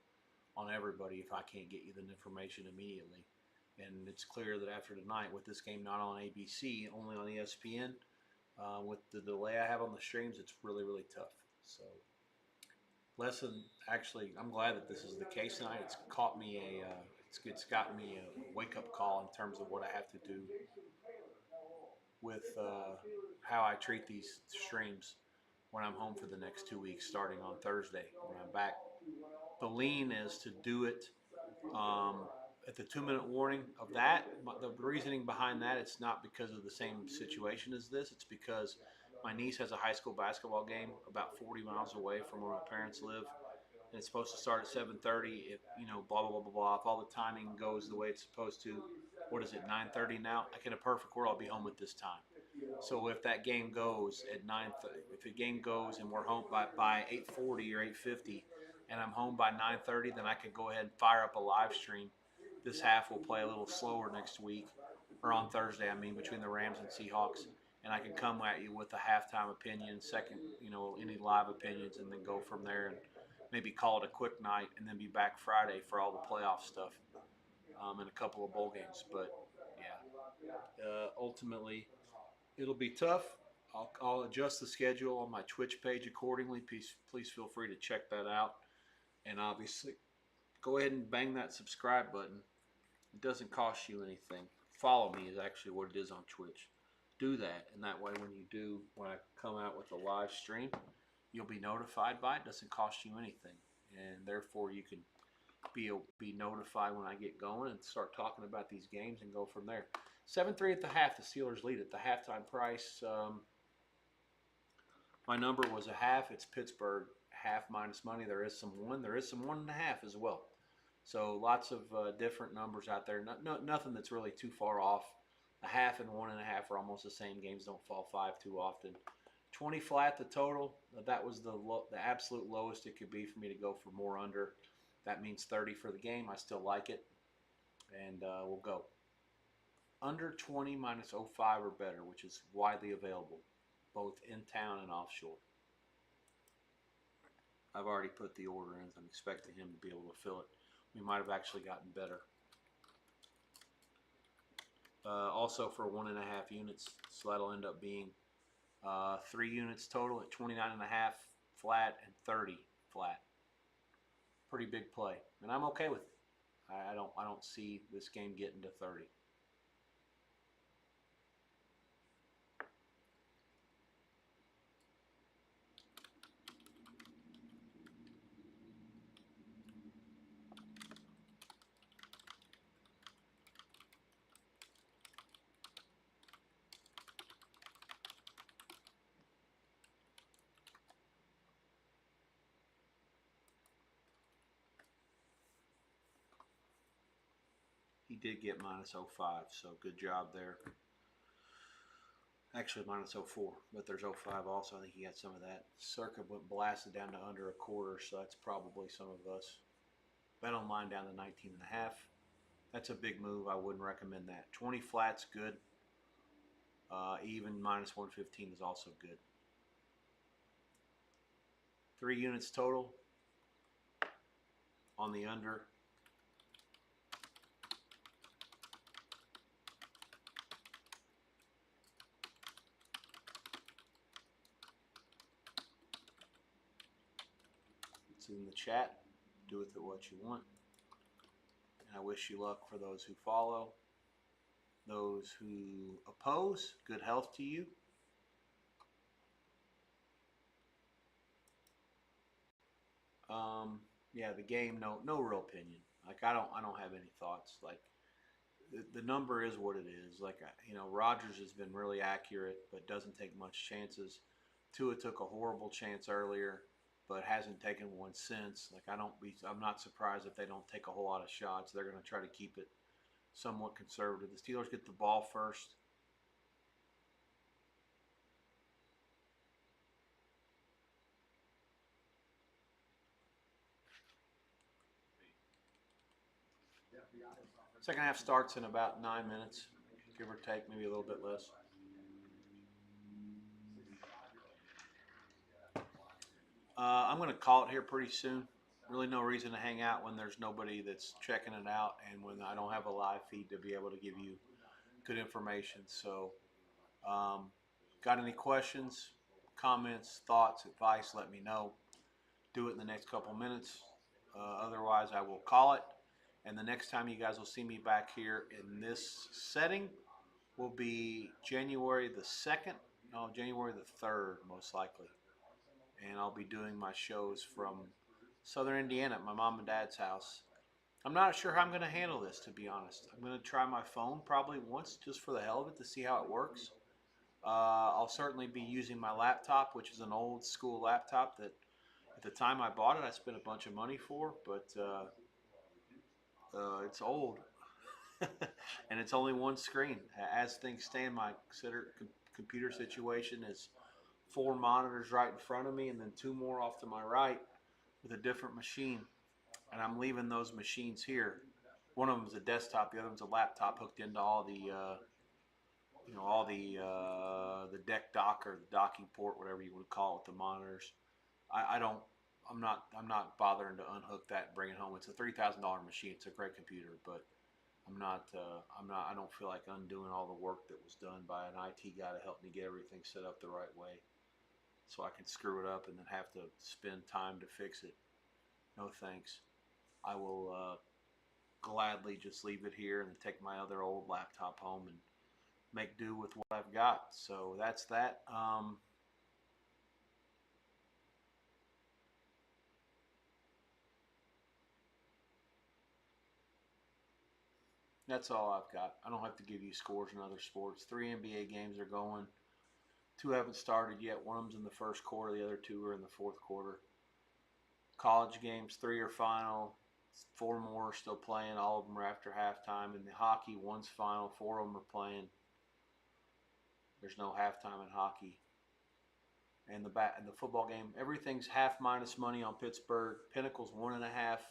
on everybody if I can't get you the information immediately. And it's clear that after tonight, with this game not on ABC, only on ESPN, with the delay I have on the streams, it's really, really tough. So, actually, I'm glad that this is the case tonight. It's caught me it's gotten me a wake-up call in terms of what I have to do with how I treat these streams when I'm home for the next 2 weeks, starting on Thursday when I'm back. The lean is to do it at the 2-minute warning of that. The reasoning behind that, it's not because of the same situation as this. It's because my niece has a high school basketball game about 40 miles away from where my parents live. And it's supposed to start at 7:30. If blah blah blah blah blah. If all the timing goes the way it's supposed to, what is it? 9:30 now. Like in a perfect world, I'll be home at this time. So if that game goes at 9:30, if the game goes and we're home by 8:40 or 8:50, and I'm home by 9:30, then I could go ahead and fire up a live stream. This half will play a little slower next week, or on Thursday, I mean, between the Rams and Seahawks, and I can come at you with a halftime opinion, second, any live opinions, and then go from there and maybe call it a quick night, and then be back Friday for all the playoff stuff and a couple of bowl games. But yeah, ultimately, it'll be tough. I'll adjust the schedule on my Twitch page accordingly. Please feel free to check that out. And obviously, go ahead and bang that subscribe button. It doesn't cost you anything. Follow me is actually what it is on Twitch. Do that, and that way when I come out with a live stream, you'll be notified by it. It doesn't cost you anything. And therefore, you can be notified when I get going and start talking about these games and go from there. 7-3 at the half. The Steelers lead at the halftime price. My number was a half. It's Pittsburgh half minus money. There is some 1.5 as well. So lots of different numbers out there. Nothing that's really too far off. A half and 1.5 are almost the same. Games don't fall 5 too often. 20 flat the total. That was the absolute lowest it could be for me to go for more under. That means 30 for the game. I still like it, and we'll go under 20 minus 0.5 or better, which is widely available, both in town and offshore. I've already put the order in. I'm expecting him to be able to fill it. We might have actually gotten better. Also for 1.5 units, so that'll end up being 3 units total at 29.5 flat and 30 flat. Pretty big play, and I'm okay with it. I don't see this game getting to 30. He did get minus 0.5, so good job there. Actually minus 0.4, but there's 0.5 also. I think he got some of that. Circa went blasted down to under a quarter, so that's probably some of us. Bet online down to 19.5. That's a big move. I wouldn't recommend that. 20 flat's good. Even minus 115 is also good. 3 units total on the under. It's in the chat. Do with it what you want. And I wish you luck for those who follow. Those who oppose, good health to you. Yeah, the game, no real opinion. Like I don't have any thoughts. Like the number is what it is. Like Rodgers has been really accurate, but doesn't take much chances. Tua took a horrible chance earlier, but hasn't taken one since. Like I'm not surprised if they don't take a whole lot of shots. They're going to try to keep it somewhat conservative. The Steelers get the ball first. Second half starts in about 9 minutes, give or take, maybe a little bit less. I'm going to call it here pretty soon. Really no reason to hang out when there's nobody that's checking it out and when I don't have a live feed to be able to give you good information. So, got any questions, comments, thoughts, advice, let me know. Do it in the next couple minutes. Otherwise, I will call it. And the next time you guys will see me back here in this setting will be January the 2nd, no, January the 3rd, most likely. And I'll be doing my shows from Southern Indiana at my mom and dad's house. I'm not sure how I'm going to handle this, to be honest. I'm going to try my phone probably once just for the hell of it to see how it works. I'll certainly be using my laptop, which is an old school laptop that at the time I bought it, I spent a bunch of money for, but it's old. And it's only one screen. As things stand, my computer situation is 4 monitors right in front of me and then 2 more off to my right with a different machine. And I'm leaving those machines here. One of them is a desktop, the other one's a laptop hooked into all the all the deck dock or the docking port, whatever you want to call it, the monitors. I don't. I'm not bothering to unhook that and bring it home. It's a $3,000 machine. It's a great computer, but I'm not. I don't feel like undoing all the work that was done by an IT guy to help me get everything set up the right way, so I can screw it up and then have to spend time to fix it. No thanks. I will gladly just leave it here and then take my other old laptop home and make do with what I've got. So that's that. That's all I've got. I don't have to give you scores in other sports. 3 NBA games are going. 2 haven't started yet. One of them's in the first quarter. The other 2 are in the fourth quarter. College games, 3 are final. 4 more are still playing. All of them are after halftime. In the hockey, 1's final. 4 of them are playing. There's no halftime in hockey. And the football game, everything's half minus money on Pittsburgh. Pinnacle's 1.5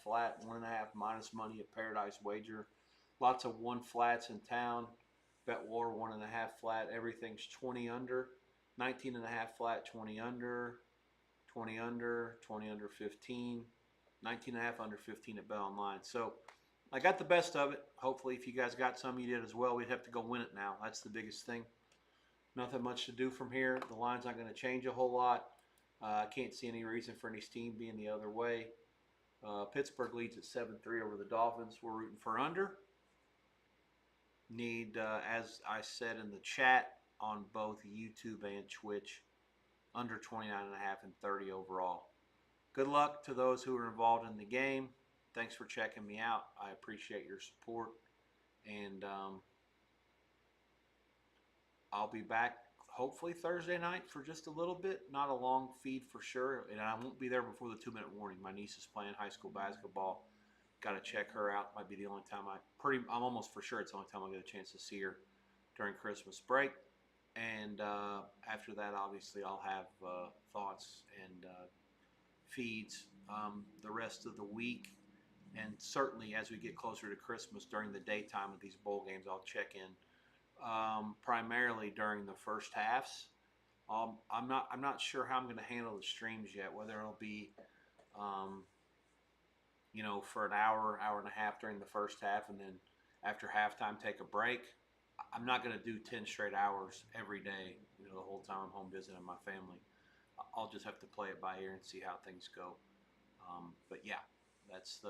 flat, 1.5 minus money at Paradise Wager. Lots of 1 flats in town. Bet War 1.5 flat. Everything's 20 under, 19.5 flat, 20 under, 20 under, 20 under 15, 19.5 under 15 at Bet Online. So I got the best of it. Hopefully, if you guys got some, you did as well. We'd have to go win it now. That's the biggest thing. Nothing much to do from here. The line's not going to change a whole lot. I can't see any reason for any steam being the other way. Pittsburgh leads at 7-3 over the Dolphins. We're rooting for under. Need, as I said in the chat, on both YouTube and Twitch, under 29.5 and 30 overall. Good luck to those who are involved in the game. Thanks for checking me out. I appreciate your support. And I'll be back hopefully Thursday night for just a little bit. Not a long feed for sure. And I won't be there before the 2-minute warning. My niece is playing high school basketball. Got to check her out. Might be the only time I'm almost for sure it's the only time I'll get a chance to see her during Christmas break. And after that, obviously, I'll have thoughts and feeds the rest of the week. And certainly as we get closer to Christmas during the daytime of these bowl games, I'll check in primarily during the first halves. I'm not sure how I'm going to handle the streams yet, whether it'll be for an hour and a half during the first half, and then after halftime take a break. I'm not going to do 10 straight hours every day, the whole time I'm home visiting my family. I'll just have to play it by ear and see how things go. But yeah, that's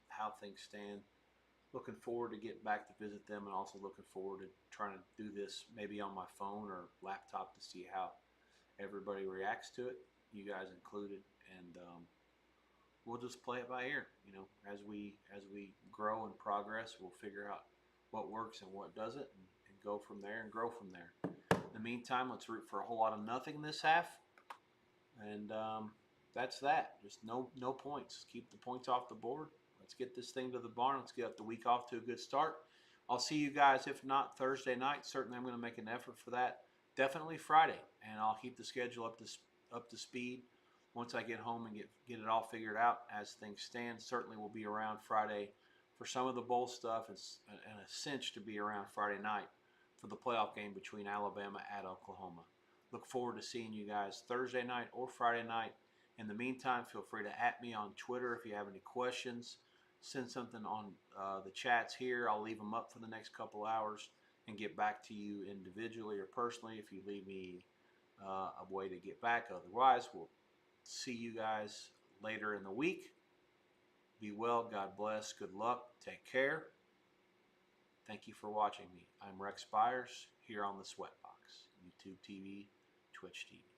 how things stand. Looking forward to getting back to visit them, and also looking forward to trying to do this maybe on my phone or laptop to see how everybody reacts to it, you guys included, and we'll just play it by ear. As we grow and progress, we'll figure out what works and what doesn't, and go from there and grow from there. In the meantime, let's root for a whole lot of nothing this half, and that's that. Just no points. Keep the points off the board. Let's get this thing to the barn. Let's get the week off to a good start. I'll see you guys, if not Thursday night. Certainly I'm going to make an effort for that. Definitely Friday, and I'll keep the schedule up to speed once I get home and get it all figured out as things stand. Certainly we'll be around Friday for some of the bowl stuff, and a cinch to be around Friday night for the playoff game between Alabama at Oklahoma. Look forward to seeing you guys Thursday night or Friday night. In the meantime, feel free to @ me on Twitter if you have any questions. Send something on the chats here. I'll leave them up for the next couple hours and get back to you individually or personally if you leave me a way to get back. Otherwise, we'll see you guys later in the week. Be well. God bless. Good luck. Take care. Thank you for watching me. I'm Rex Byers here on the SWEATBOX, YouTube TV, Twitch TV.